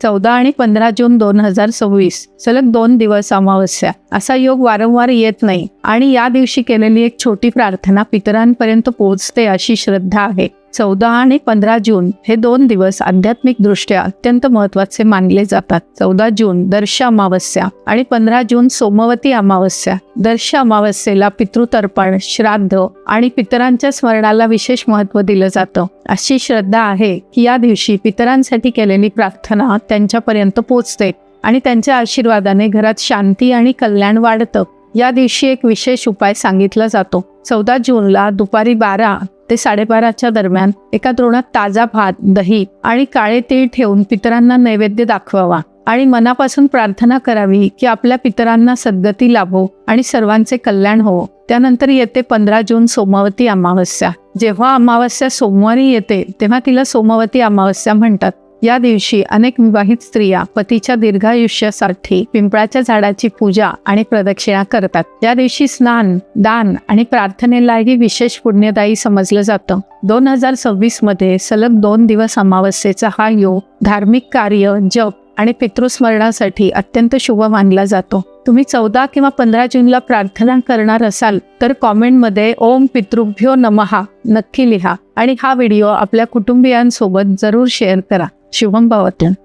14 आणि 15 जून 2026 सलग 2 दिवस अमावस्या. असा योग वारंवार येत नाही आणि या दिवशी केलेली एक छोटी प्रार्थना पितरांपर्यंत पोहोचते अशी श्रद्धा आहे. 14 आणि 15 जून हे 2 दिवस आध्यात्मिक दृष्ट्या अत्यंत महत्त्वाचे मानले जातात. 14 जून दर्श अमावस्या आणि 15 जून सोमवती अमावस्या. दर्श अमावस्येला पितृतर्पण, श्राद्ध आणि पितरांच्या स्मरणाला विशेष महत्त्व दिलं जातं. अशी श्रद्धा आहे की या दिवशी पितरांसाठी केलेली प्रार्थना त्यांच्यापर्यंत पोहोचते आणि त्यांच्या आशीर्वादाने घरात शांती आणि कल्याण वाढतं. या दिवशी एक विशेष उपाय सांगितला जातो. 14 जूनला दुपारी 12 ते 12:30च्या दरम्यान एका द्रोणात ताजा भात, दही आणि काळे तीळ ठेवून पितरांना नैवेद्य दाखवावा आणि मनापासून प्रार्थना करावी की आपल्या पितरांना सद्गती लाभो आणि सर्वांचे कल्याण हो. त्यानंतर येते 15 जून सोमवती अमावस्या. जेव्हा अमावस्या सोमवारी येते तेव्हा तिला सोमवती अमावस्या म्हणतात. या दिवशी अनेक विवाहित स्त्रिया पतीच्या दीर्घायुष्यासाठी पिंपळाच्या झाडाची पूजा आणि प्रदक्षिणा करतात. या दिवशी स्नान, दान आणि प्रार्थनेलाही विशेष पुण्यदायी समजलं जातं. 2026 मध्ये सलग 2 दिवस अमावस्येचा हा योग धार्मिक कार्य, जप आणि पितृस्मरणासाठी अत्यंत शुभ मानला जातो. तुम्ही 14 किंवा 15 जूनला प्रार्थना करणार असाल तर कॉमेंटमध्ये ओम पितृभ्यो नमः नक्की लिहा आणि हा व्हिडिओ आपल्या कुटुंबियांसोबत जरूर शेअर करा. शुभम भवतु.